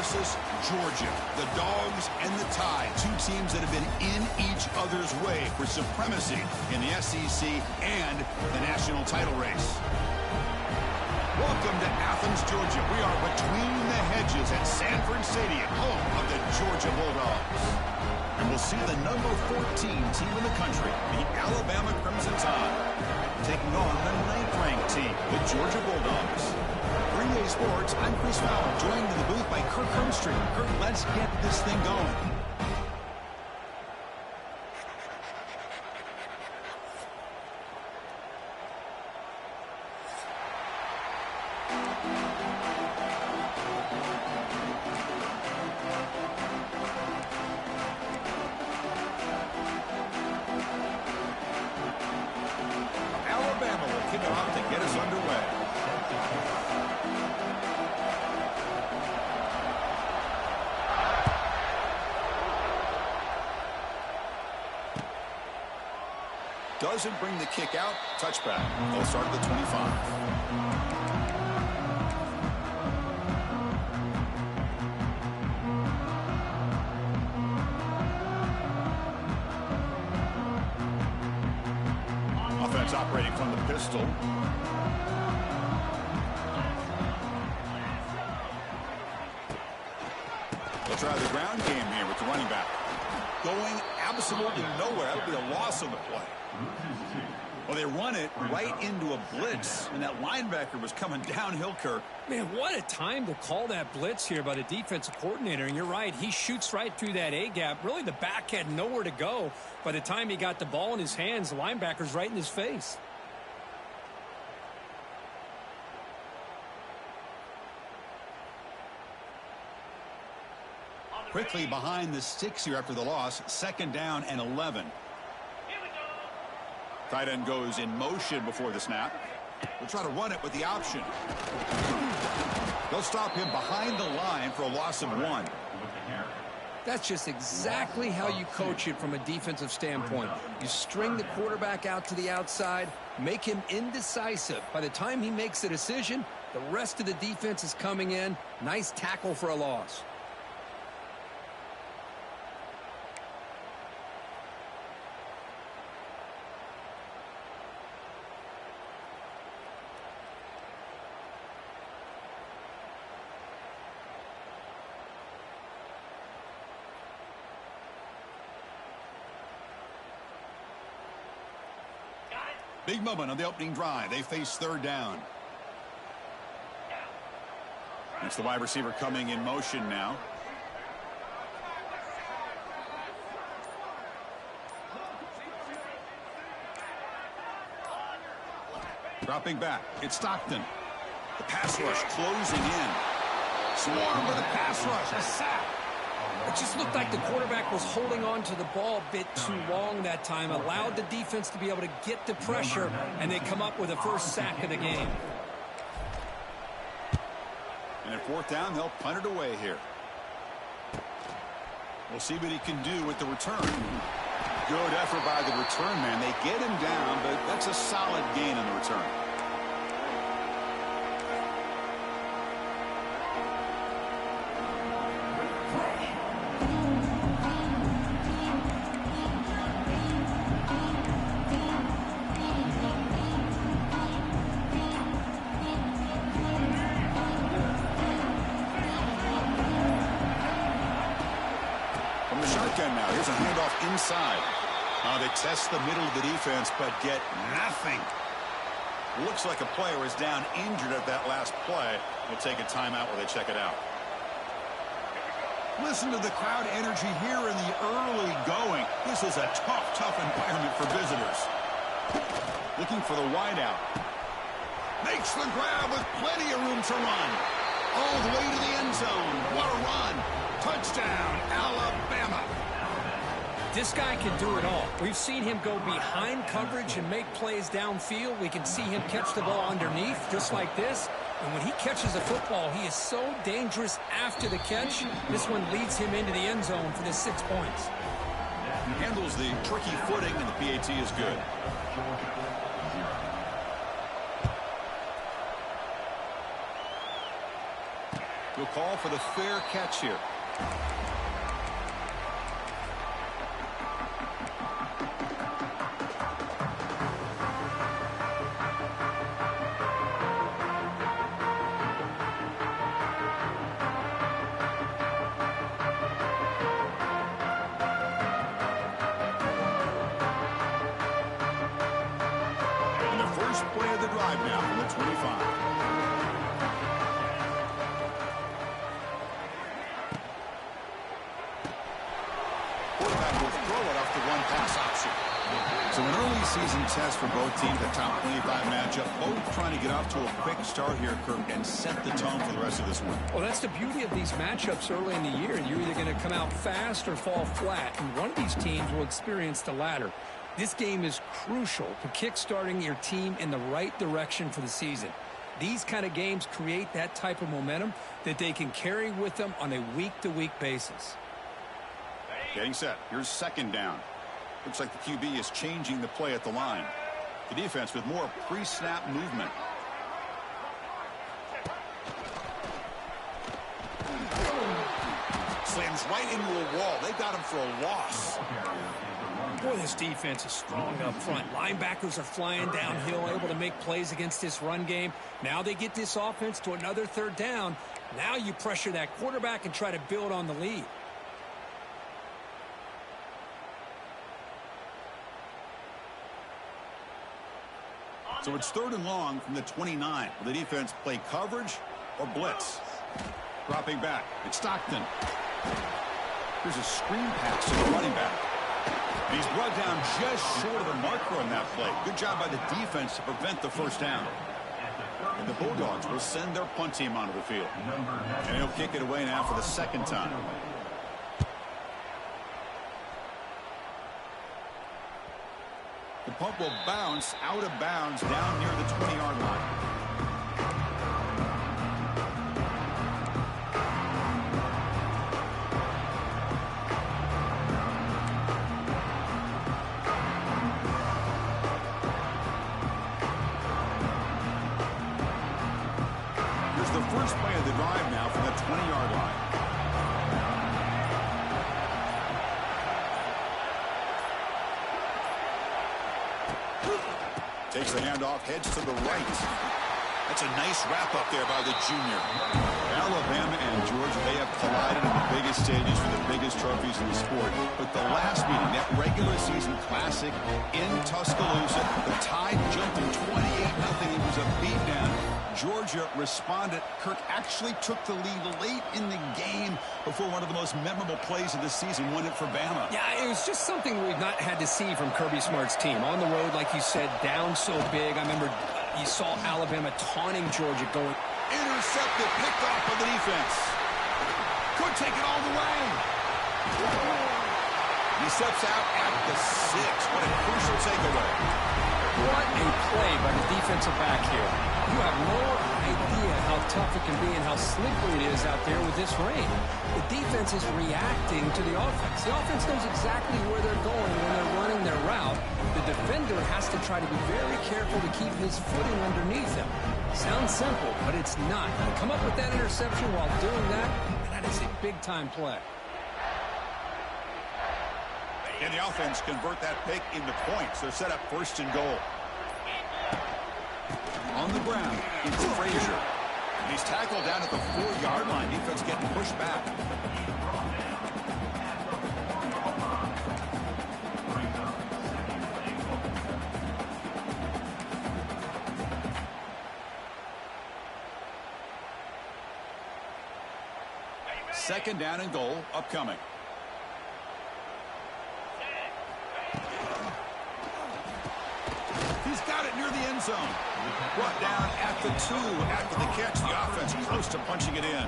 versus Georgia. The Dogs and the Tide, two teams that have been in each other's way for supremacy in the SEC and the national title race. Welcome to Athens, Georgia. We are between the hedges at Sanford Stadium, home of the Georgia Bulldogs. And we'll see the number 14 team in the country, the Alabama Crimson Tide, taking on the 9th-ranked team, the Georgia Bulldogs. For EA Sports, I'm Chris Fowler, joined in the booth by Kirk Hermstreet. Kirk, let's get this thing going. Alabama will kick it off to get us underway. Doesn't bring the kick out. Touchback. They'll start at the 25. Offense operating from the pistol. They'll try the ground game here with the running back. Going absolutely nowhere. That would be a loss on the play. Well, they run it right into a blitz, and that linebacker was coming downhill, Kirk. Man, what a time to call that blitz here by the defensive coordinator. And you're right, he shoots right through that A-gap. Really, the back had nowhere to go. By the time he got the ball in his hands, the linebacker's right in his face. Quickly behind the sticks here after the loss. 2nd down and 11. Tight end goes in motion before the snap. We'll try to run it with the option. They'll stop him behind the line for a loss of 1. That's just exactly how you coach it from a defensive standpoint. You string the quarterback out to the outside, make him indecisive. By the time he makes a decision, the rest of the defense is coming in. Nice tackle for a loss. Big moment on the opening drive. They face 3rd down. It's the wide receiver coming in motion now. Dropping back. It's Stockton. The pass rush closing in. Swarm with a pass rush. A sack. It just looked like the quarterback was holding on to the ball a bit too long that time. Allowed the defense to be able to get the pressure, and they come up with the first sack of the game. And at 4th down, they'll punt it away here. We'll see what he can do with the return. Good effort by the return man. They get him down, but that's a solid gain on the return. Now, here's a handoff inside. They test the middle of the defense, but get nothing. Looks like a player is down injured at that last play. We'll take a timeout while they check it out. Listen to the crowd energy here in the early going. This is a tough environment for visitors. Looking for the wideout. Makes the grab with plenty of room to run. All the way to the end zone. What a run. Touchdown, Alabama. This guy can do it all. We've seen him go behind coverage and make plays downfield. We can see him catch the ball underneath just like this. And when he catches a football, he is so dangerous after the catch. This one leads him into the end zone for the 6 points. He handles the tricky footing, and the PAT is good. He'll He'll call for the fair catch here. Now from the 25. Quarterback will throw it off the one-pass option. So an early season test for both teams, a top 25 matchup. Both trying to get off to a quick start here, Kirk, and set the tone for the rest of this one. Well, that's the beauty of these matchups early in the year. You're either going to come out fast or fall flat, and one of these teams will experience the latter. This game is crucial to kick-starting your team in the right direction for the season. These kind of games create that type of momentum that they can carry with them on a week-to-week basis. Getting set. Here's second down. Looks like the QB is changing the play at the line. The defense with more pre-snap movement. Slams right into a wall. They got him for a loss. Boy, this defense is strong up front. Linebackers are flying downhill, able to make plays against this run game. Now they get this offense to another third down. Now you pressure that quarterback and try to build on the lead. So it's third and long from the 29. Will the defense play coverage or blitz? Dropping back. It's Stockton. Here's a screen pass to the running back. And he's brought down just short of the marker on that play. Good job by the defense to prevent the first down. And the Bulldogs will send their punt team onto the field. And he'll kick it away now for the second time. The punt will bounce out of bounds down near the 20-yard line. Here's the first play of the drive now from the 20-yard line. Takes the handoff, heads to the right. That's a nice wrap up there by the junior. Alabama and Georgia, they have collided in the biggest stages for the biggest trophies in the sport. But the last meeting, that regular season classic in Tuscaloosa, the Tide jumped to 28-0. It was a beatdown. Georgia responded. Kirk actually took the lead late in the game before one of the most memorable plays of the season won it for Bama. Yeah, it was just something we've not had to see from Kirby Smart's team. On the road, like you said, down so big. I remember you saw Alabama taunting Georgia going. Intercepted, picked off by the defense. Could take it all the way. He steps out at the 6. What a crucial takeaway. What a play by the defensive back here. You have no idea how tough it can be and how slippery it is out there with this rain. The defense is reacting to the offense. The offense knows exactly where they're going when they're running their route. The defender has to try to be very careful to keep his footing underneath him. Sounds simple, but it's not. You come up with that interception while doing that, and that is a big-time play. And the offense convert that pick into points. They're set up first and goal. On the ground, it's Frazier. He's tackled down at the 4-yard line. Defense getting pushed back. Second down and goal upcoming. He's got it near the end zone. Brought down at the 2 after the catch. The offense close to punching it in.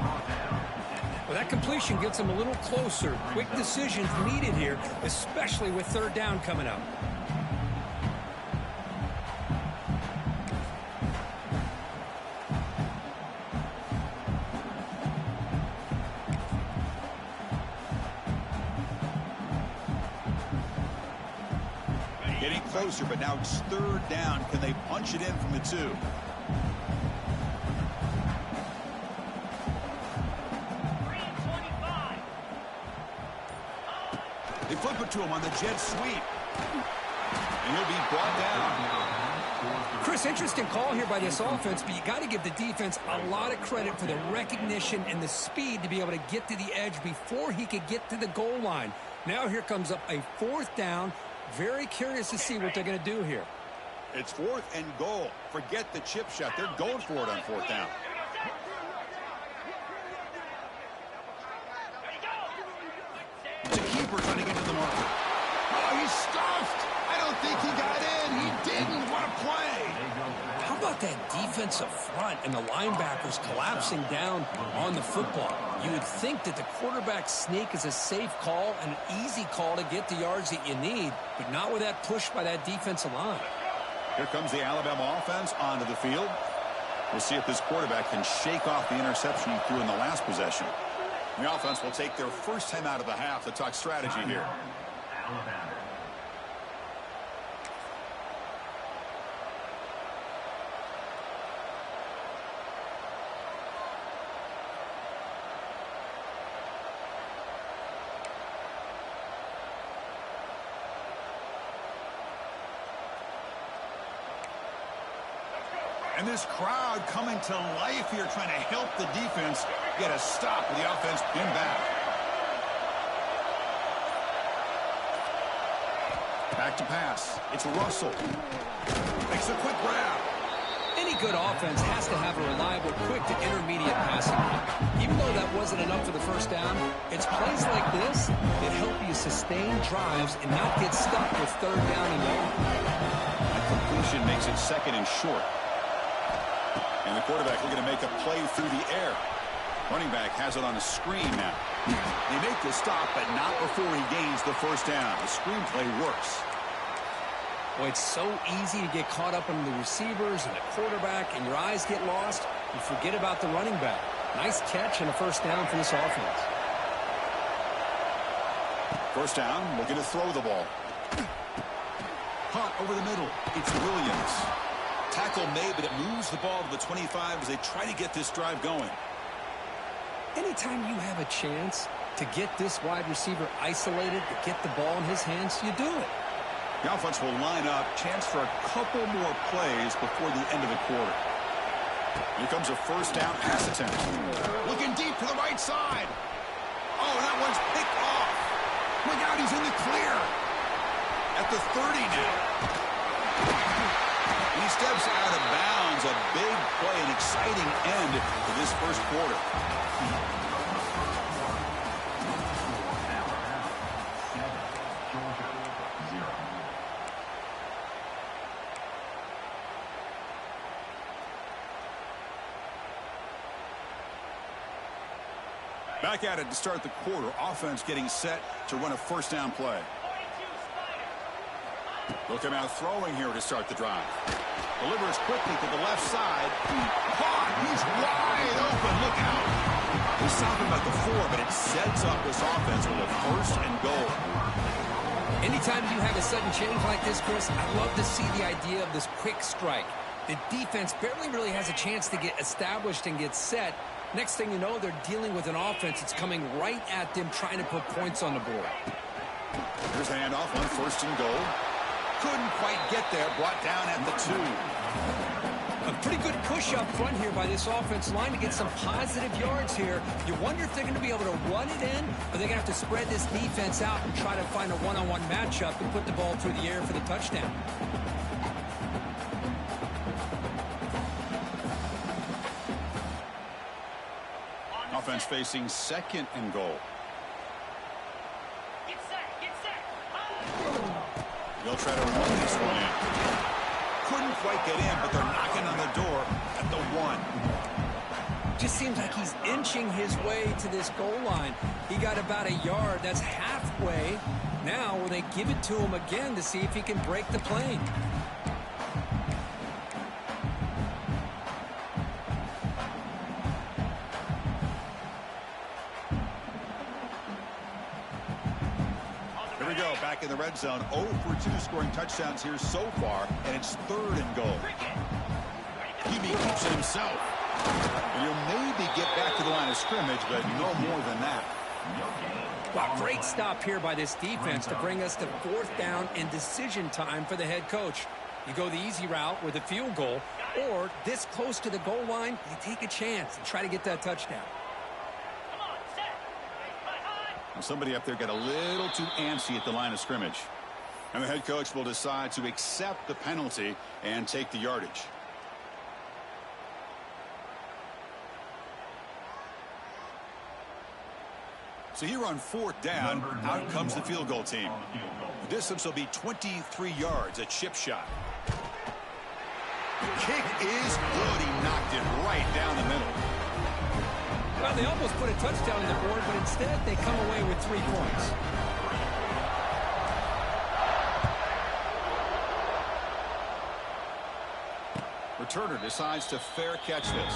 Well, that completion gets him a little closer. Quick decisions needed here, especially with third down coming up. Getting closer, but now it's third down. Can they punch it in from the 2? They flip it to him on the jet sweep. And he'll be brought down. Chris, interesting call here by this offense, but you got to give the defense a lot of credit for the recognition and the speed to be able to get to the edge before he could get to the goal line. Now here comes up a 4th down. Very curious to see what they're going to do here. It's 4th and goal. Forget the chip shot. They're going for it on 4th down. It's a keeper trying to get to the marker. Oh, he's stuffed. I don't think he got in. He didn't. What a play. How about that defensive front and the linebackers collapsing down on the football? You would think that the quarterback sneak is a safe call, an easy call to get the yards that you need, but not with that push by that defensive line. Here comes the Alabama offense onto the field. We'll see if this quarterback can shake off the interception he threw in the last possession. The offense will take their first time out of the half to talk strategy here. And this crowd coming to life here, trying to help the defense get a stop with the offense pinned back. Back to pass. It's Russell. Makes a quick grab. Any good offense has to have a reliable, quick to intermediate passing game. Even though that wasn't enough for the first down, it's plays like this that help you sustain drives and not get stuck with 3rd down and long. That completion makes it 2nd and short. And the quarterback looking to make a play through the air. Running back has it on a screen now. They make the stop, but not before he gains the first down. The screen play works. Boy, it's so easy to get caught up in the receivers and the quarterback, and your eyes get lost. You forget about the running back. Nice catch and a first down for this offense. First down, looking to throw the ball. Hunt over the middle. It's Williams. Tackle made, but it moves the ball to the 25 as they try to get this drive going. Anytime you have a chance to get this wide receiver isolated, to get the ball in his hands, you do it. The offense will line up. Chance for a couple more plays before the end of the quarter. Here comes a first down pass attempt. Looking deep to the right side. Oh, that one's picked off. Look out, he's in the clear. At the 30 now. He steps out of bounds. A big play, an exciting end to this first quarter. Back at it to start the quarter. Offense getting set to run a first down play. They'll come out throwing here to start the drive. Delivers quickly to the left side. Caught. He's wide open. Look out. He's talking about the 4, but it sets up this offense with a first and goal. Anytime you have a sudden change like this, Chris, I love to see the idea of this quick strike. The defense barely really has a chance to get established and get set. Next thing you know, they're dealing with an offense that's coming right at them, trying to put points on the board. Here's the handoff on first and goal. Couldn't quite get there, brought down at the 2. A pretty good push up front here by this offense line to get some positive yards here. You wonder if they're going to be able to run it in, or they're going to have to spread this defense out and try to find a one-on-one matchup and put the ball through the air for the touchdown. Offense facing 2nd and goal. They'll try to run this one in. Couldn't quite get in, but they're knocking on the door at the 1. Just seems like he's inching his way to this goal line. He got about a yard. That's halfway. Now will they give it to him again to see if he can break the plane? Here we go, back in the red zone. 0 for 2 scoring touchdowns here so far, and it's 3rd and goal. He keeps it himself. And he'll maybe get back to the line of scrimmage, but no more than that. Well, great stop here by this defense to bring us to 4th down and decision time for the head coach. You go the easy route with a field goal, or this close to the goal line, you take a chance and try to get that touchdown. Well, somebody up there got a little too antsy at the line of scrimmage. And the head coach will decide to accept the penalty and take the yardage. So here on 4th down, out comes the field goal team. The distance will be 23 yards, a chip shot. The kick is good. He knocked it right down the middle. Well, they almost put a touchdown on the board, but instead they come away with 3 points. Returner decides to fair catch this.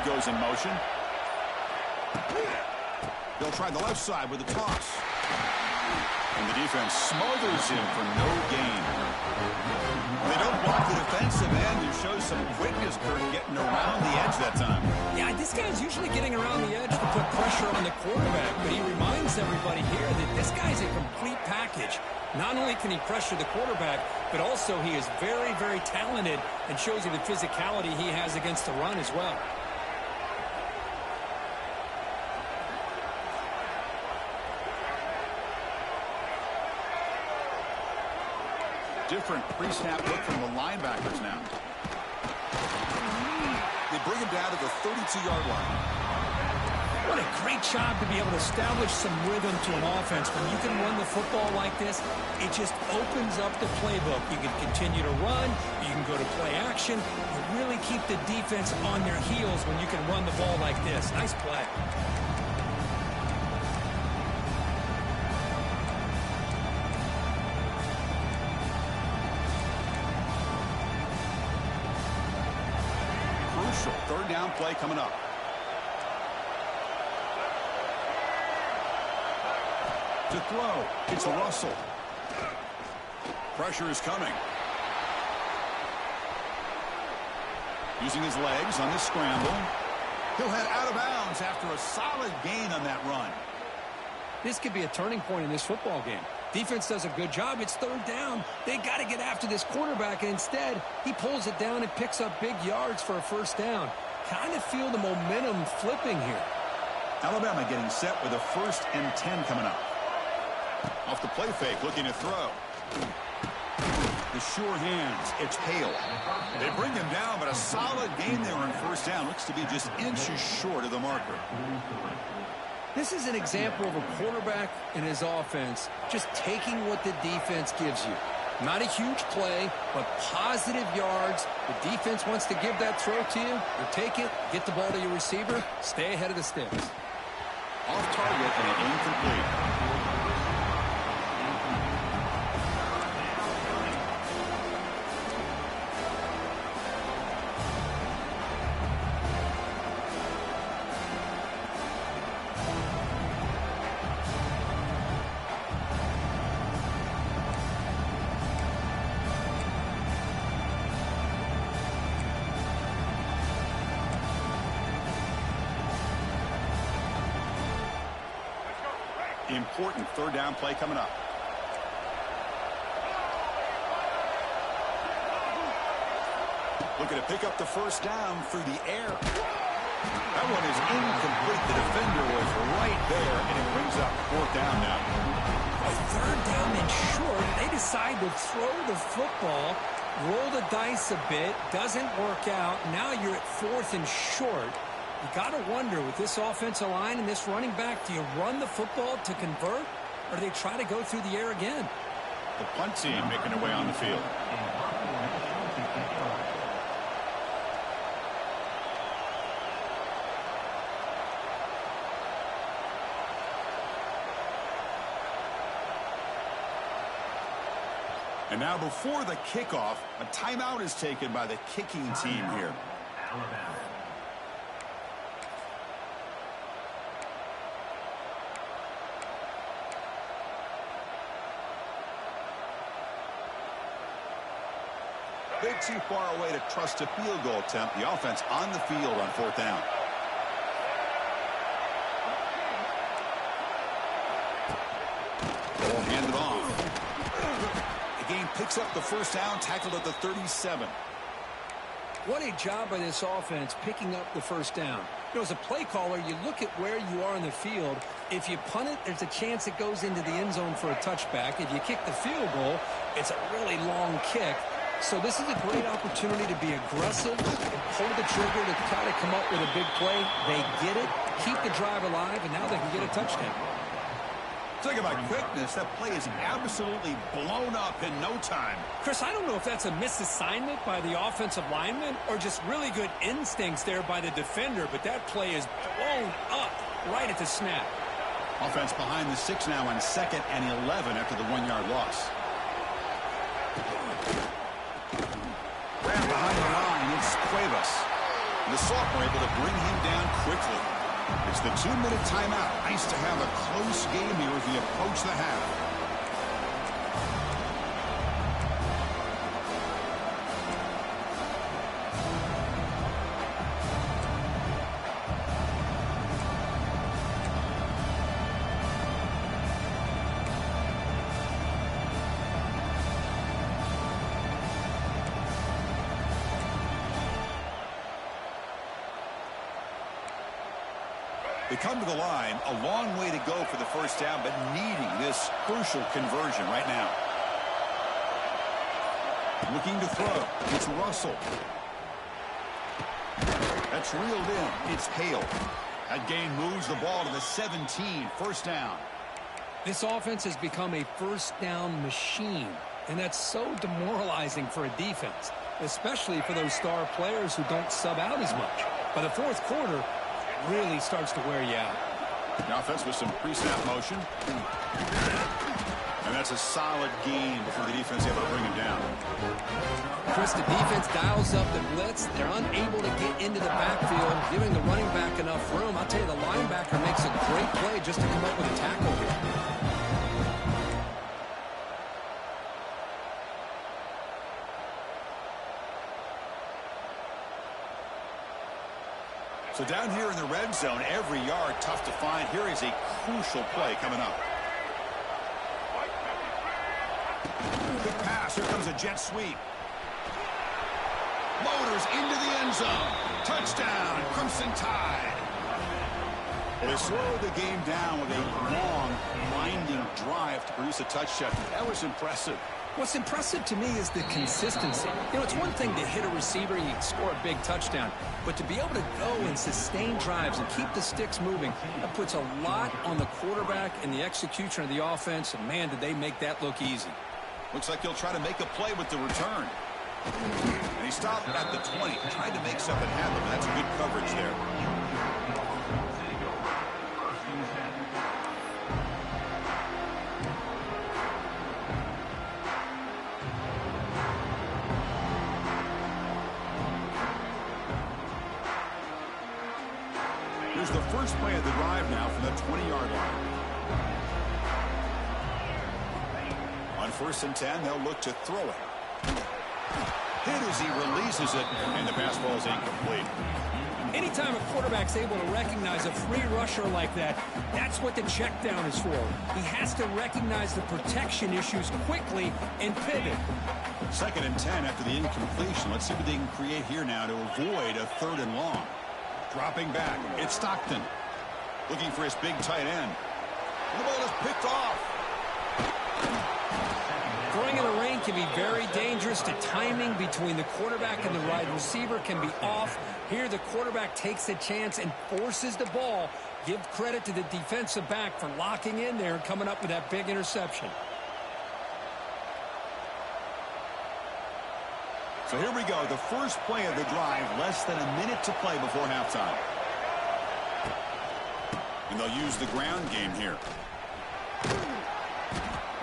Goes in motion. They'll try the left side with a toss. And the defense smothers him for no gain. They don't block the defensive end and show some quickness, Kurt, getting around the edge that time. Yeah, this guy's usually getting around the edge to put pressure on the quarterback, but he reminds everybody here that this guy's a complete package. Not only can he pressure the quarterback, but also he is very, very talented and shows you the physicality he has against the run as well. Different pre-snap look from the linebackers now. They bring him down to the 32-yard line. What a great job to be able to establish some rhythm to an offense. When you can run the football like this, it just opens up the playbook. You can continue to run. You can go to play action. You really keep the defense on their heels when you can run the ball like this. Nice play. Crucial 3rd down play coming up. To throw, it's a Russell. Pressure is coming. Using his legs on the scramble. He'll head out of bounds after a solid gain on that run. This could be a turning point in this football game. Defense does a good job. It's 3rd down. They got to get after this quarterback, and instead, he pulls it down and picks up big yards for a 1st down. Kind of feel the momentum flipping here. Alabama getting set with a 1st and 10 coming up. Off the play fake, looking to throw. The sure hands, it's Hale. They bring him down, but a solid gain there on 1st down. Looks to be just inches short of the marker. This is an example of a quarterback and his offense just taking what the defense gives you. Not a huge play, but positive yards. The defense wants to give that throw to you. You take it, get the ball to your receiver, stay ahead of the sticks. Off target and incomplete. Important 3rd down play coming up. Looking to pick up the 1st down through the air. That one is incomplete. The defender was right there, and it brings up 4th down now. A 3rd down and short. They decide to throw the football, roll the dice a bit, doesn't work out. Now you're at 4th and short. You got to wonder, with this offensive line and this running back, do you run the football to convert, or do they try to go through the air again? The punt team making their way on the field. And now before the kickoff, a timeout is taken by the kicking team here. Alabama. Bit too far away to trust a field goal attempt. The offense on the field on 4th down. Ball handed off. The game picks up the 1st down, tackled at the 37. What a job by this offense picking up the 1st down. You know, as a play caller, you look at where you are in the field. If you punt it, there's a chance it goes into the end zone for a touchback. If you kick the field goal, it's a really long kick. So this is a great opportunity to be aggressive, pull the trigger to try to come up with a big play. They get it, keep the drive alive, and now they can get a touchdown. Talk about quickness. That play is absolutely blown up in no time. Chris, I don't know if that's a misassignment by the offensive lineman or just really good instincts there by the defender, but that play is blown up right at the snap. Offense behind the 6 now on 2nd and 11 after the 1-yard loss. Grab behind the line, it's Cuevas. The sophomore able to bring him down quickly. It's the 2-minute timeout. Nice to have a close game here as we approach the half. They come to the line, a long way to go for the 1st down, but needing this crucial conversion right now. Looking to throw. It's Russell. That's reeled in. It's Hale. That gain moves the ball to the 17. 1st down. This offense has become a 1st down machine, and that's so demoralizing for a defense, especially for those star players who don't sub out as much. By the 4th quarter, really starts to wear you out. The offense with some pre-snap motion. And that's a solid gain before the defense able to bring him down. Chris, the defense dials up the blitz. They're unable to get into the backfield, giving the running back enough room. I'll tell you, the linebacker makes a great play just to come up with a tackle here. So down here in the red zone, every yard tough to find. Here is a crucial play coming up. Quick pass. Here comes a jet sweep. Motors into the end zone. Touchdown, Crimson Tide. Well, they slowed the game down with a long, winding drive to produce a touchdown. That was impressive. What's impressive to me is the consistency. You know, it's one thing to hit a receiver and you can score a big touchdown, but to be able to go and sustain drives and keep the sticks moving, that puts a lot on the quarterback and the execution of the offense, and man, did they make that look easy. Looks like he'll try to make a play with the return. And he stopped at the 20, tried to make something happen, but that's good coverage there. Here's the first play of the drive now from the 20-yard line. On 1st and 10, they'll look to throw it. Hit as he releases it, and the pass ball is incomplete. Anytime a quarterback's able to recognize a free rusher like that, that's what the check down is for. He has to recognize the protection issues quickly and pivot. 2nd and 10 after the incompletion. Let's see what they can create here now to avoid a 3rd and long. Dropping back, it's Stockton. Looking for his big tight end. The ball is picked off. Throwing in the rain can be very dangerous. The timing between the quarterback and the wide receiver can be off. Here the quarterback takes a chance and forces the ball. Give credit to the defensive back for locking in there and coming up with that big interception. So here we go, the first play of the drive, less than a minute to play before halftime. And they'll use the ground game here.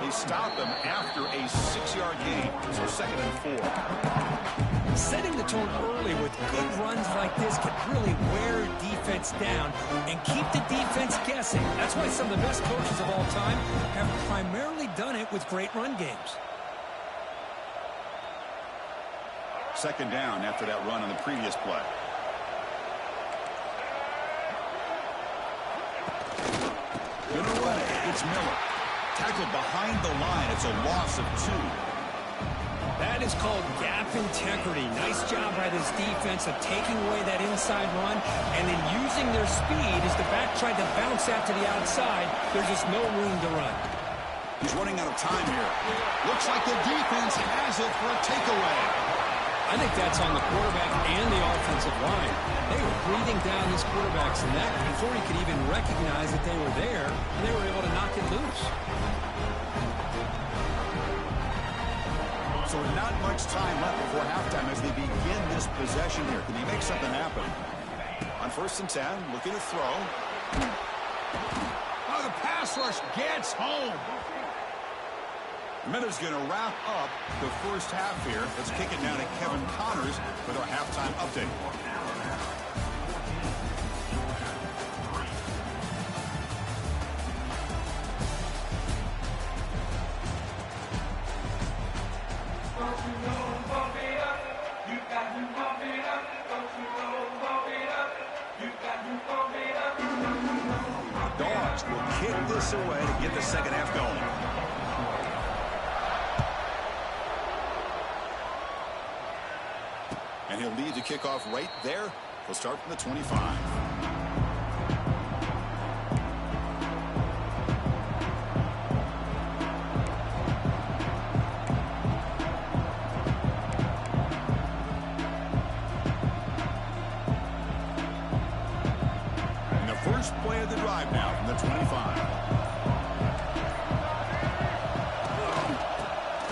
They stop him after a 6-yard gain, so 2nd and 4. Setting the tone early with good runs like this can really wear a defense down and keep the defense guessing. That's why some of the best coaches of all time have primarily done it with great run games. 2nd down after that run on the previous play. Gonna run it. It's Miller. Tackled behind the line. It's a loss of 2. That is called gap integrity. Nice job by this defense of taking away that inside run and then using their speed as the back tried to bounce out to the outside. There's just no room to run. He's running out of time here. Looks like the defense has it for a takeaway. I think that's on the quarterback and the offensive line. They were breathing down this quarterback's neck before he could even recognize that they were there, and they were able to knock it loose. So not much time left before halftime as they begin this possession here. Can he make something happen? On 1st and 10, looking to throw. Oh, the pass rush gets home. Miller's going to wrap up the first half here. Let's kick it down to Kevin Connors with our halftime update. Dawgs will kick this away to get the second half going. And he'll lead the kickoff right there. He'll start from the 25. And the first play of the drive now from the 25.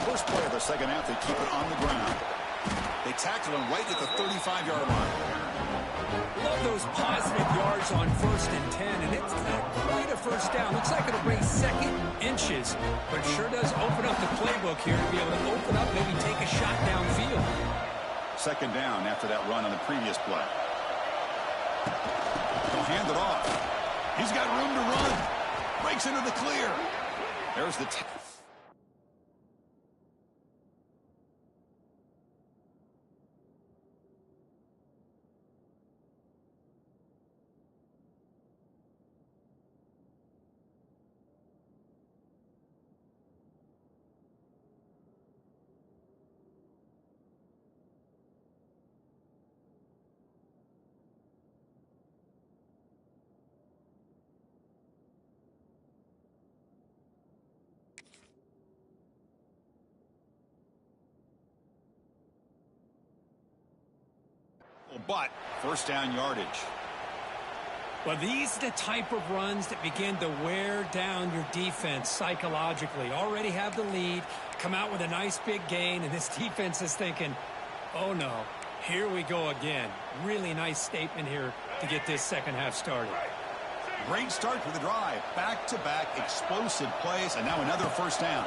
First play of the second half, they keep it on the ground. They tackle him right at the 35-yard line. Love those positive yards on 1st and 10, and it's not quite a first down. Looks like it'll bring second inches, but sure does open up the playbook here to be able to open up, maybe take a shot downfield. 2nd down after that run on the previous play. He'll hand it off. He's got room to run. Breaks into the clear. There's the but first down yardage. Well, these are the type of runs that begin to wear down your defense psychologically. Already have the lead, come out with a nice big gain, and this defense is thinking, oh no, here we go again. Really nice statement here to get this second half started. Great start for the drive. Back-to-back explosive plays, and now another first down.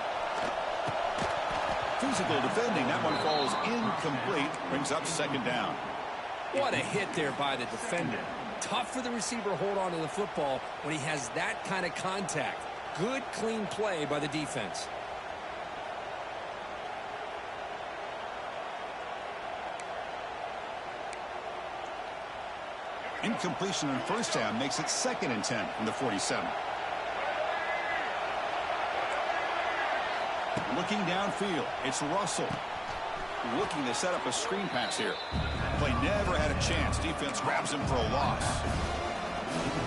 Physical defending. That one falls incomplete. Brings up 2nd down. What a hit there by the defender. Tough for the receiver to hold on to the football when he has that kind of contact. Good, clean play by the defense. Incompletion on 1st down makes it 2nd and 10 from the 47. Looking downfield, it's Russell. Looking to set up a screen pass here. Play never had a chance. Defense grabs him for a loss.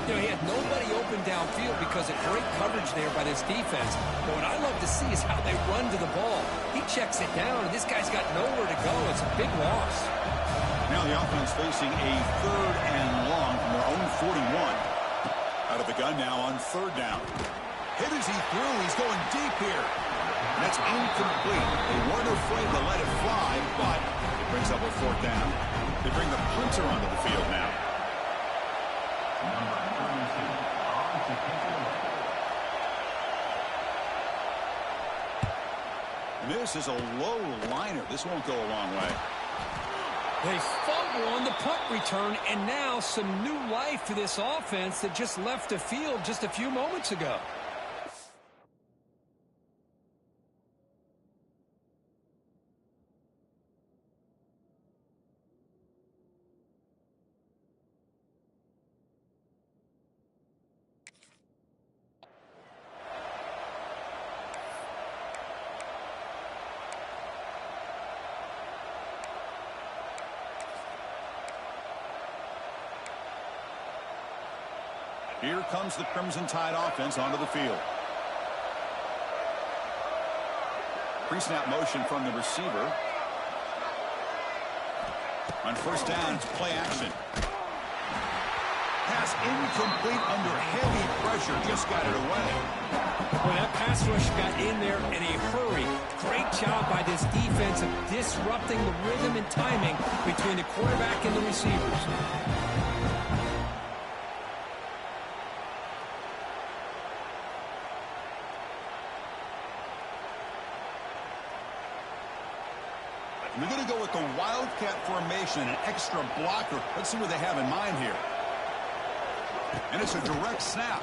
You know, he had nobody open downfield because of great coverage there by this defense. But what I love to see is how they run to the ball. He checks it down, and this guy's got nowhere to go. It's a big loss. Now the offense facing a 3rd and long from their own 41. Out of the gun now on 3rd down. Hit as he threw. He's going deep here. And that's incomplete. They weren't afraid to let it fly, but it brings up a 4th down. They bring the punter onto the field now. Number 36, on to kick it away. This is a low liner. This won't go a long way. They fumble on the punt return, and now some new life for this offense that just left the field just a few moments ago. Here comes the Crimson Tide offense onto the field. Pre-snap motion from the receiver. On first down, it's play action. Pass incomplete under heavy pressure. Just got it away. Well, that pass rush got in there in a hurry. Great job by this defense of disrupting the rhythm and timing between the quarterback and the receivers. We're going to go with the Wildcat formation, an extra blocker. Let's see what they have in mind here. And it's a direct snap.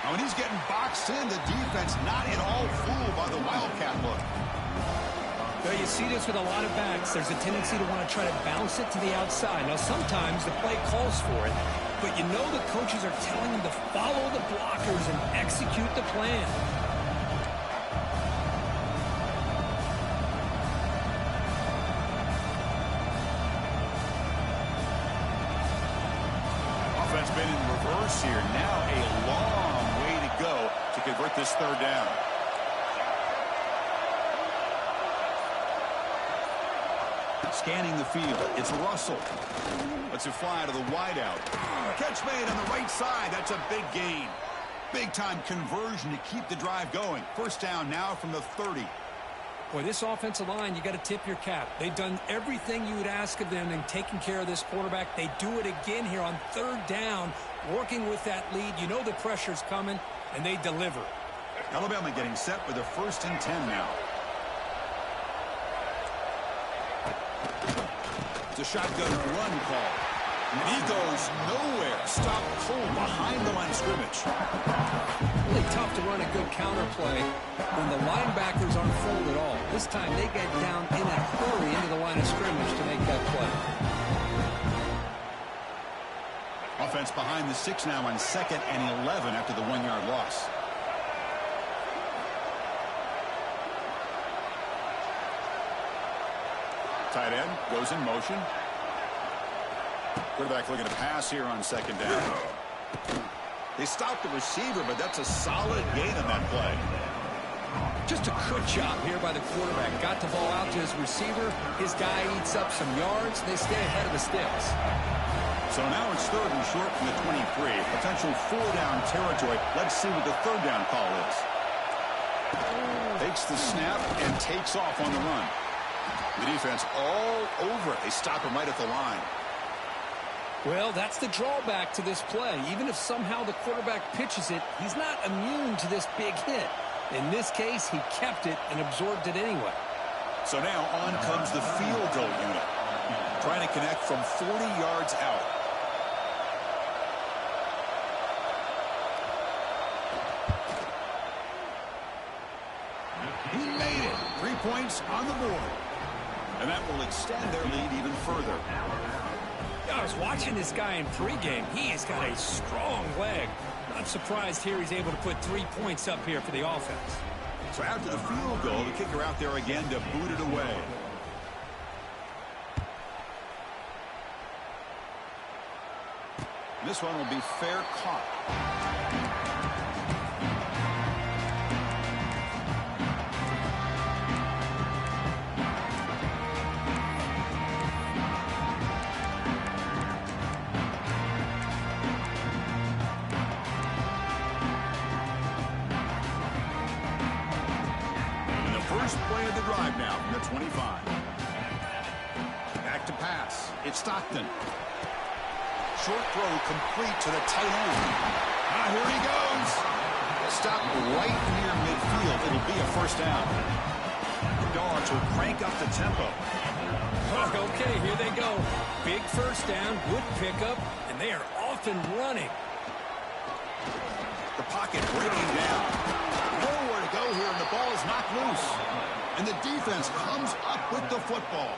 Now, when he's getting boxed in, the defense not at all fooled by the Wildcat look. Well, you see this with a lot of backs. There's a tendency to want to try to bounce it to the outside. Now, sometimes the play calls for it, but you know the coaches are telling them to follow the blockers and execute the plan. Offense been in reverse here. Now a long way to go to convert this third down. Scanning the field. It's Russell. Lets it fly to the wideout. Catch made on the right side. That's a big gain. Big-time conversion to keep the drive going. First down now from the 30. Boy, this offensive line, you got to tip your cap. They've done everything you would ask of them in taking care of this quarterback. They do it again here on third down, working with that lead. You know the pressure's coming, and they deliver. Alabama getting set with a 1st and 10 now. It's a shotgun run call. And he goes nowhere. Stop cold behind the line of scrimmage. Really tough to run a good counter play when the linebackers aren't full at all. This time they get down in a hurry into the line of scrimmage to make that play. Offense behind the 6 now on 2nd and 11 after the 1-yard loss. Tight end goes in motion. Quarterback looking to pass here on 2nd down. They stopped the receiver, but that's a solid gain on that play. Just a good job here by the quarterback. Got the ball out to his receiver. His guy eats up some yards. They stay ahead of the sticks. So now it's 3rd and short from the 23. Potential 4-down territory. Let's see what the 3rd down call is. Takes the snap and takes off on the run. The defense all over it. They stop him right at the line. Well, that's the drawback to this play. Even if somehow the quarterback pitches it, he's not immune to this big hit. In this case, he kept it and absorbed it anyway. So now on comes the field goal unit. Trying to connect from 40 yards out. He made it. 3 points on the board. And that will extend their lead even further. I was watching this guy in pregame. He has got a strong leg. Not surprised here he's able to put 3 points up here for the offense. So after the field goal, the kicker out there again to boot it away. This one will be fair caught. First play of the drive now from the 25. Back to pass. It's Stockton. Short throw complete to the tight end. Here he goes. Stop right near midfield. It'll be a first down. The Dogs will crank up the tempo. Okay, here they go. Big first down, good pickup, and they are off and running. The pocket breaking down. Nowhere to go here, and the ball is knocked loose. And the defense comes up with the football.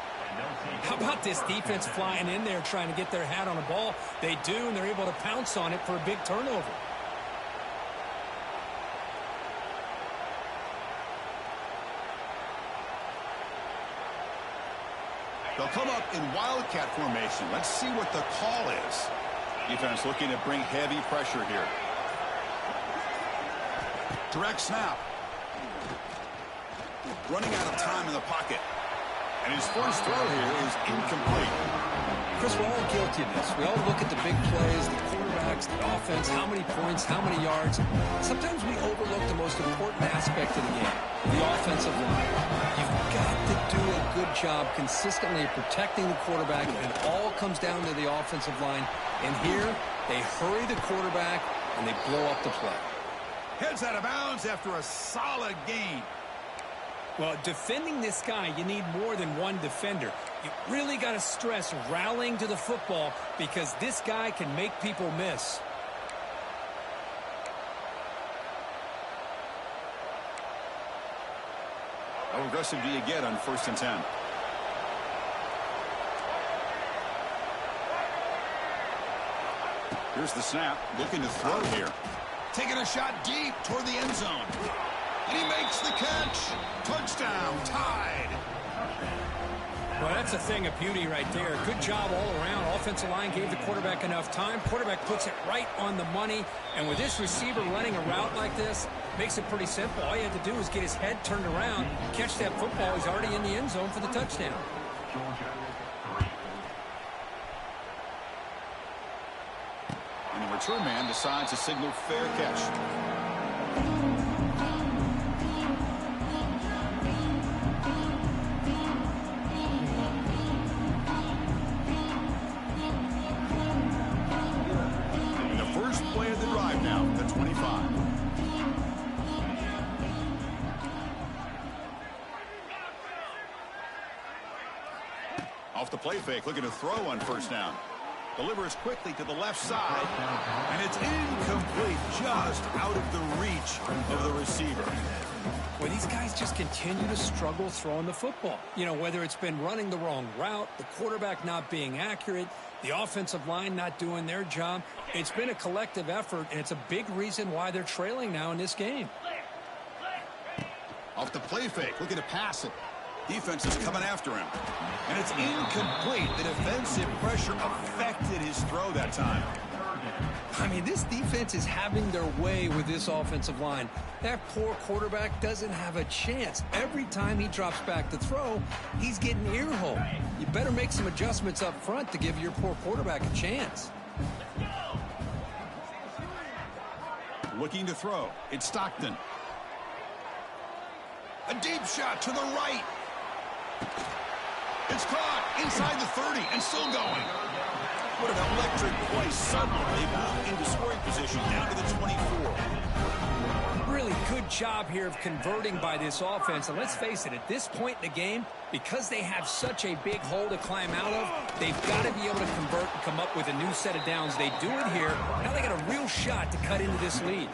How about this defense flying in there trying to get their hat on the ball? They do, and they're able to pounce on it for a big turnover. They'll come up in wildcat formation. Let's see what the call is. Defense looking to bring heavy pressure here. Direct snap. Running out of time in the pocket. And his first throw here is incomplete. Chris, we're all guilty of this. We all look at the big plays, the quarterbacks, the offense, how many points, how many yards. Sometimes we overlook the most important aspect of the game, the offensive line. You've got to do a good job consistently protecting the quarterback, and it all comes down to the offensive line. And here, they hurry the quarterback, and they blow up the play. Heads out of bounds after a solid gain. Well, defending this guy, you need more than one defender. You really got to stress rallying to the football because this guy can make people miss. How aggressive do you get on 1st and 10? Here's the snap. Looking to throw here. Taking a shot deep toward the end zone. And he makes the catch. Touchdown, tied. Well, that's a thing of beauty right there. Good job all around. Offensive line gave the quarterback enough time. Quarterback puts it right on the money. And with this receiver running a route like this, makes it pretty simple. All you have to do is get his head turned around, catch that football. He's already in the end zone for the touchdown. And the return man decides to signal fair catch. Off the play fake, looking to throw on 1st down. Delivers quickly to the left side, and it's incomplete, just out of the reach of the receiver. Well, these guys just continue to struggle throwing the football. You know, whether it's been running the wrong route, the quarterback not being accurate, the offensive line not doing their job. It's been a collective effort, and it's a big reason why they're trailing now in this game. Off the play fake, looking to pass it. Defense is coming after him. And it's incomplete. The defensive pressure affected his throw that time. I mean, this defense is having their way with this offensive line. That poor quarterback doesn't have a chance. Every time he drops back to throw, he's getting earholed. You better make some adjustments up front to give your poor quarterback a chance. Looking to throw. It's Stockton. A deep shot to the right. It's caught inside the 30 and still going. What an electric play. Suddenly they move into scoring position down to the 24. Really good job here of converting by this offense. And let's face it, at this point in the game, because they have such a big hole to climb out of, they've got to be able to convert and come up with a new set of downs. They do it here. Now they got a real shot to cut into this lead.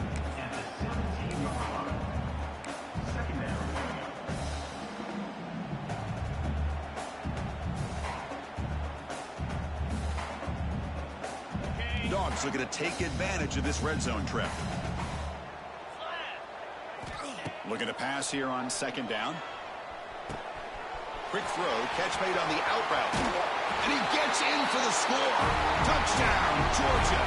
Dogs looking to take advantage of this red zone trip. Looking to pass here on 2nd down. Quick throw, catch made on the out route. And he gets in for the score. Touchdown, Georgia.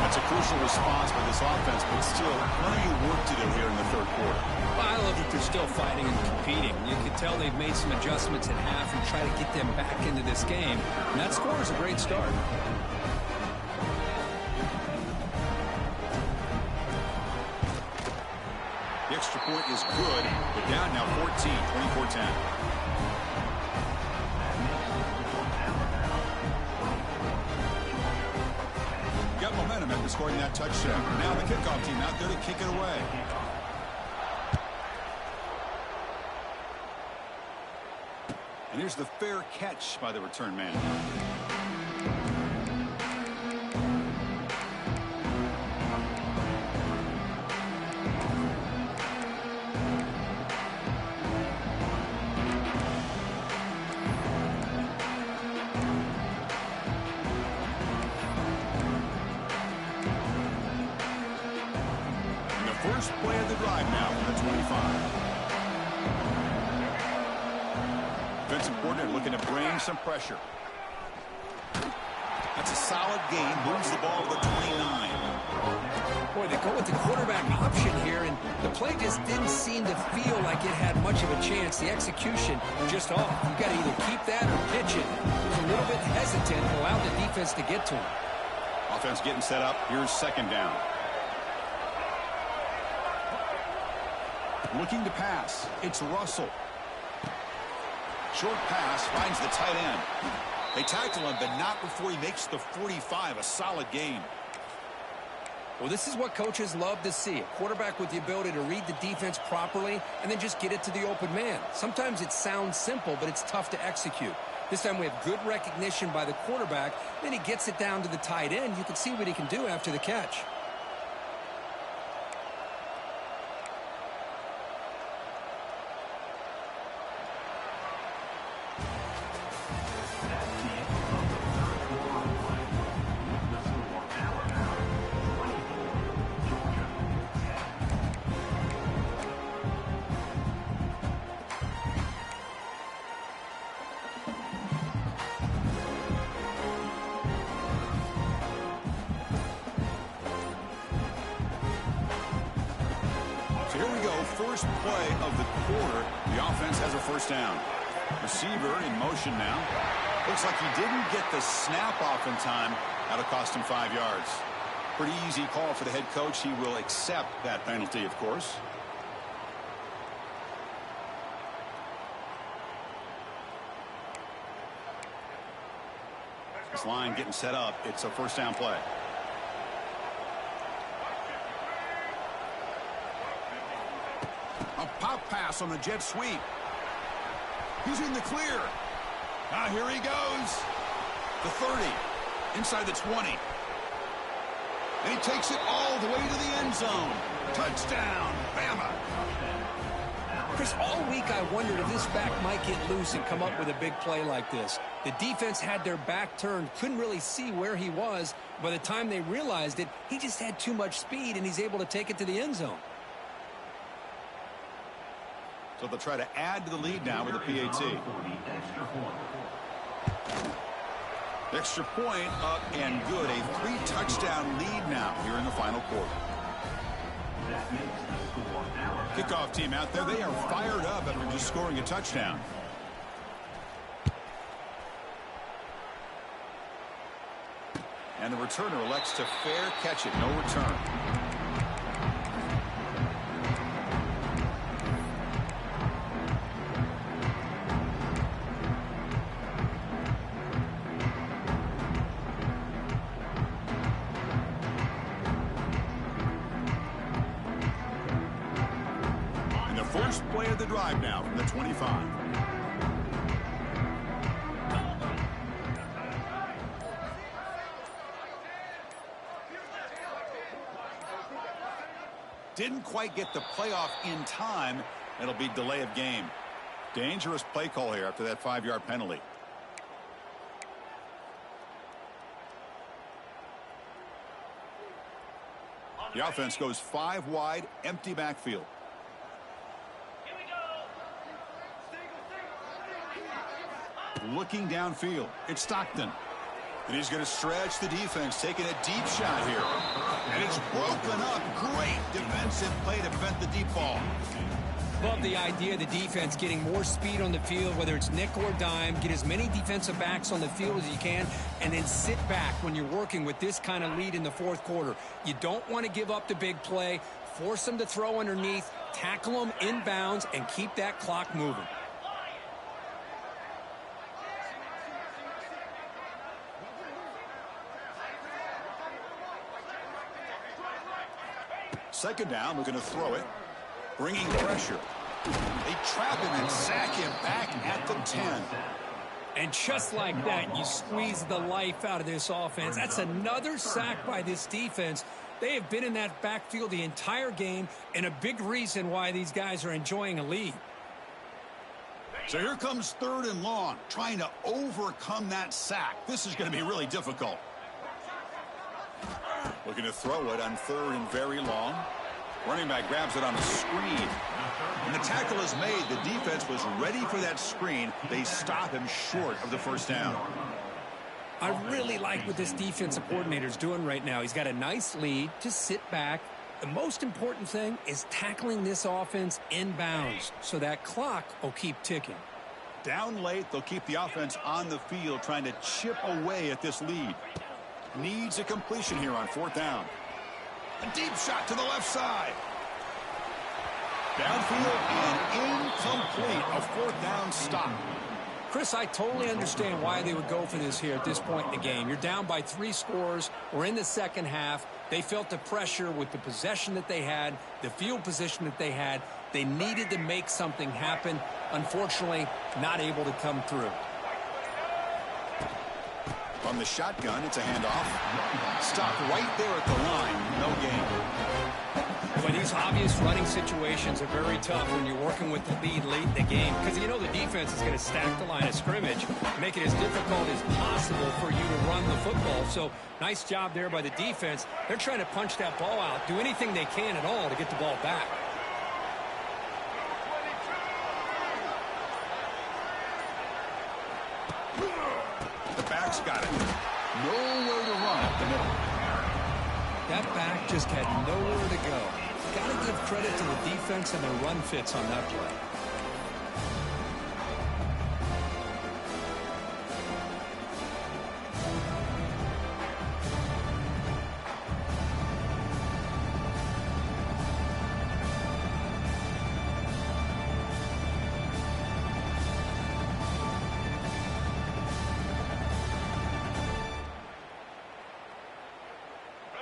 That's a crucial response by this offense, but still plenty of work to do here in the 3rd quarter. Well, I love that they're still fighting and competing. You can tell they've made some adjustments at half and try to get them back into this game. And that score is a great start. The extra point is good. They're down now 14, 24-10. Got momentum at the scoring that touchdown. Now the kickoff team out there to kick it away. And here's the fair catch by the return man. First play of the drive now from the 25. Defensive coordinator looking to bring some pressure. That's a solid gain. Moves the ball to the 29. Boy, they go with the quarterback option here, and the play just didn't seem to feel like it had much of a chance. The execution just off. You got to either keep that or pitch it. He was a little bit hesitant and allowed the defense to get to him. Offense getting set up. Here's second down. Looking to pass. It's Russell. Short pass finds the tight end. They tackle him, but not before he makes the 45. A solid gain. Well, this is what coaches love to see. A quarterback with the ability to read the defense properly and then just get it to the open man. Sometimes it sounds simple, but it's tough to execute. This time we have good recognition by the quarterback. Then he gets it down to the tight end. You can see what he can do after the catch. So here we go, first play of the quarter. The offense has a first down. Receiver in motion now. Looks like he didn't get the snap off in time. That'll cost him 5 yards. Pretty easy call for the head coach. He will accept that penalty, of course. This line getting set up. It's a first down play. A pop pass on the jet sweep. He's in the clear. Now here he goes. The 30. Inside the 20. And he takes it all the way to the end zone. Touchdown, Bama. Chris, all week I wondered if this back might get loose and come up with a big play like this. The defense had their back turned, couldn't really see where he was. By the time they realized it, he just had too much speed, and he's able to take it to the end zone. So they'll try to add to the lead now with a PAT. Extra point up and good. A 3-touchdown lead now here in the final quarter. Kickoff team out there. They are fired up after just scoring a touchdown. And the returner elects to fair catch it. No return. First play of the drive now from the 25. Didn't quite get the playoff in time. It'll be delay of game. Dangerous play call here after that 5-yard penalty. The offense goes 5 wide, empty backfield. Looking downfield. It's Stockton. And he's going to stretch the defense, taking a deep shot here. And it's broken up. Great defensive play to prevent the deep ball. Love the idea of the defense getting more speed on the field, whether it's nickel or dime. Get as many defensive backs on the field as you can, and then sit back when you're working with this kind of lead in the fourth quarter. You don't want to give up the big play. Force them to throw underneath, tackle them inbounds, and keep that clock moving. second down, we're going to throw it. Bringing pressure. They trap him and sack him back at the 10. And just like that, you squeeze the life out of this offense. That's another sack by this defense. They have been in that backfield the entire game, and a big reason why these guys are enjoying a lead. So here comes third and long, trying to overcome that sack. This is going to be really difficult. Looking to throw it on third and very long. Running back grabs it on a screen. When the tackle is made, the defense was ready for that screen. They stop him short of the first down. I really like what this defensive coordinator is doing right now. He's got a nice lead. Just sit back. The most important thing is tackling this offense inbounds so that clock will keep ticking. Down late, they'll keep the offense on the field trying to chip away at this lead. Needs a completion here on fourth down. A deep shot to the left side. Downfield and incomplete. A fourth down stop. Chris, I totally understand why they would go for this here at this point in the game. You're down by 3 scores. We're in the second half. They felt the pressure with the possession that they had, the field position that they had. They needed to make something happen. Unfortunately, not able to come through. From the shotgun, it's a handoff. Stopped right there at the line. No gain. But these obvious running situations are very tough when you're working with the lead late in the game, because you know the defense is going to stack the line of scrimmage, make it as difficult as possible for you to run the football. So nice job there by the defense. They're trying to punch that ball out, do anything they can at all to get the ball back. The back's got it. Nowhere to run up the middle. That back just had nowhere to go. Got to give credit to the defense and their run fits on that play.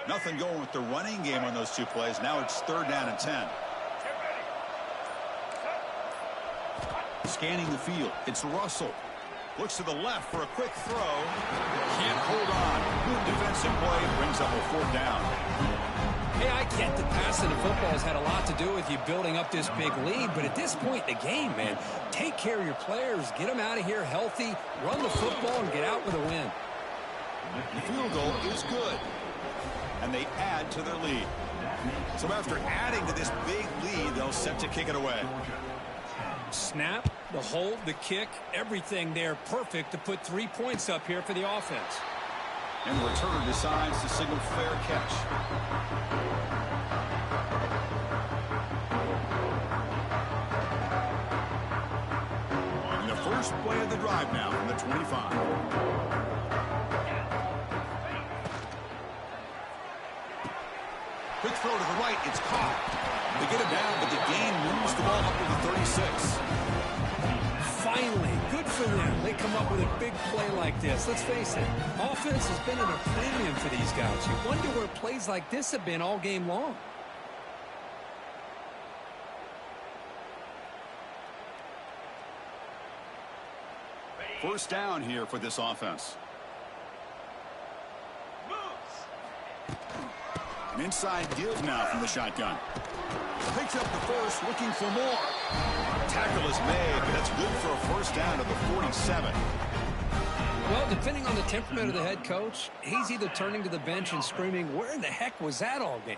Nothing going with the running game on those two plays. Now it's third down and 10. Scanning the field. It's Russell. Looks to the left for a quick throw. Can't hold on. Good defensive play. Brings up a fourth down. Hey, I get that passing the football has had a lot to do with you building up this big lead, but at this point in the game, man, take care of your players. Get them out of here healthy. Run the football and get out with a win. The field goal is good. And they add to their lead. So after adding to this big lead, they'll set to kick it away. Snap, the hold, the kick, everything there perfect to put 3 points up here for the offense. And the returner decides to signal fair catch. And the first play of the drive now from the 25. Quick throw to the right. It's caught. They get it down, but the gain moves the ball up to the 36. Finally, good for them. They come up with a big play like this. Let's face it, offense has been at a premium for these guys. You wonder where plays like this have been all game long. First down here for this offense. An inside give now from the shotgun. Picks up the first, looking for more. Tackle is made, but that's good for a first down to the 47. Well, depending on the temperament of the head coach, he's either turning to the bench and screaming, where in the heck was that all game?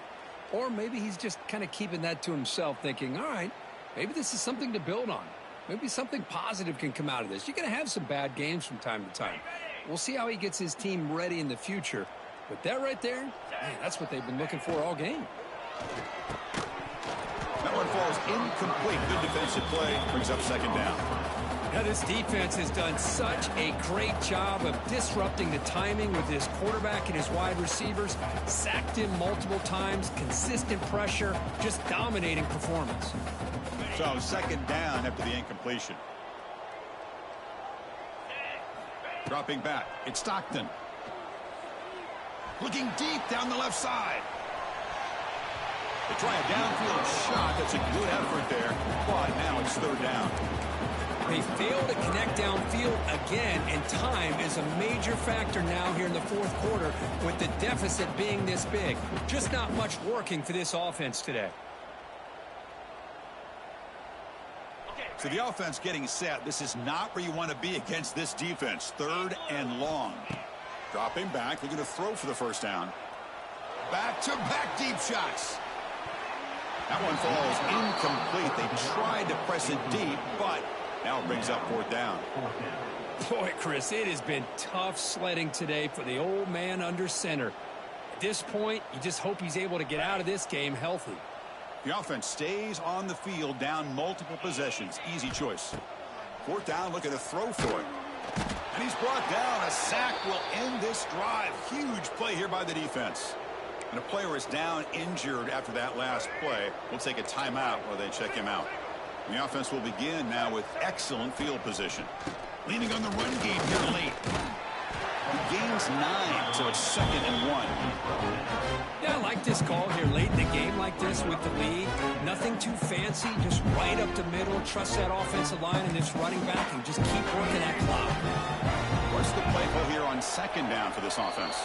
Or maybe he's just kind of keeping that to himself, thinking, all right, maybe this is something to build on. Maybe something positive can come out of this. You're going to have some bad games from time to time. We'll see how he gets his team ready in the future. But that right there, man, that's what they've been looking for all game. That one falls incomplete. Good defensive play. Brings up second down. Now, this defense has done such a great job of disrupting the timing with his quarterback and his wide receivers. Sacked him multiple times. Consistent pressure. Just dominating performance. So, second down after the incompletion. Dropping back. It's Stockton. Looking deep down the left side. They try a downfield shot. That's a good effort there, but now it's third down. They fail to connect downfield again, and time is a major factor now here in the fourth quarter with the deficit being this big. Just not much working for this offense today. So the offense getting set. This is not where you want to be against this defense. Third and long. Dropping back. They're going to throw for the first down. Back-to-back deep shots. That one falls incomplete. They tried to press it deep, but now it brings up fourth down. Boy, Chris, it has been tough sledding today for the old man under center. At this point, you just hope he's able to get out of this game healthy. The offense stays on the field, down multiple possessions. Easy choice. Fourth down, looking to throw for it. And he's brought down. A sack will end this drive. Huge play here by the defense. And a player is down injured after that last play. We'll take a timeout while they check him out. And the offense will begin now with excellent field position. Leaning on the run game here late. He gains 9, so it's 2nd and 1. Yeah, I like this call here late in the game like this with the lead. Nothing too fancy, just right up the middle. Trust that offensive line and this running back and just keep working that clock. What's the play call here on 2nd down for this offense?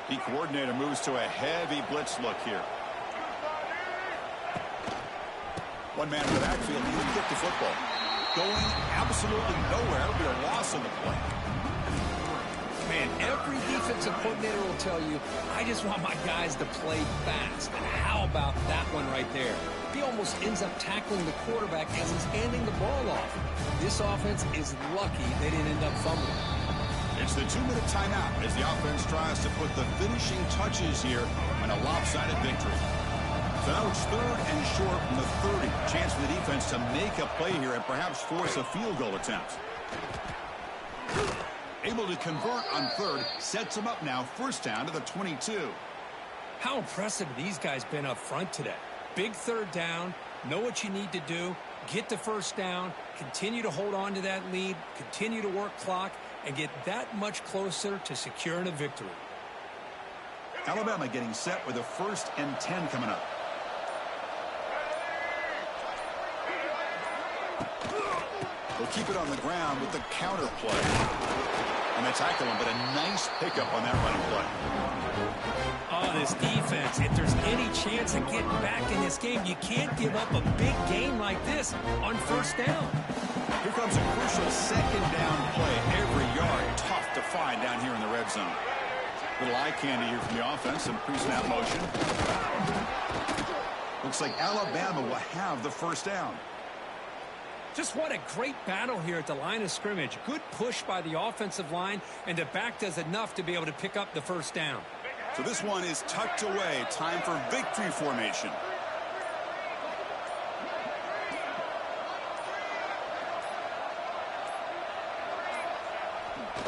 The coordinator moves to a heavy blitz look here. One man in the backfield. He will kick the football. Going absolutely nowhere. It'll be a loss on the play. Man, every defensive coordinator will tell you, I just want my guys to play fast. And how about that one right there? He almost ends up tackling the quarterback as he's handing the ball off. This offense is lucky they didn't end up fumbling. It's the 2-minute timeout as the offense tries to put the finishing touches here on a lopsided victory. So now it's 3rd and short from the 30. Chance for the defense to make a play here and perhaps force a field goal attempt. Able to convert on 3rd, sets them up now, first down to the 22. How impressive have these guys been up front today? Big 3rd down, know what you need to do, get the first down, continue to hold on to that lead, continue to work clock, and get that much closer to securing a victory. Alabama getting set with a 1st and 10 coming up. They'll keep it on the ground with the counter play. And they tackle him, but a nice pickup on that running play. Oh, this defense, if there's any chance of getting back in this game, you can't give up a big game like this on first down. Here comes a crucial 2nd down play. Every yard tough to find down here in the red zone. Little eye candy here from the offense. Some pre-snap motion. Looks like Alabama will have the first down. Just what a great battle here at the line of scrimmage. Good push by the offensive line, and the back does enough to be able to pick up the first down. So this one is tucked away. Time for victory formation.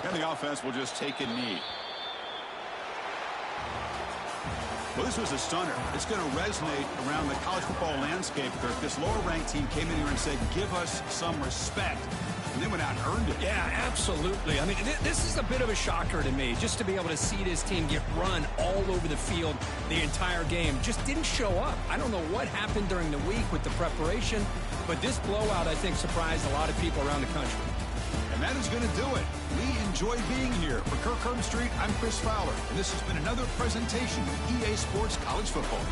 And the offense will just take a knee. Well, this was a stunner. It's going to resonate around the college football landscape, Kirk. This lower-ranked team came in here and said, give us some respect. And they went out and earned it. Yeah, absolutely. I mean, this is a bit of a shocker to me, just to be able to see this team get run all over the field the entire game. Just didn't show up. I don't know what happened during the week with the preparation, but this blowout, I think, surprised a lot of people around the country. And that is going to do it. We enjoy being here. For Kirk Herbstreit, I'm Chris Fowler, and this has been another presentation of EA Sports College Football.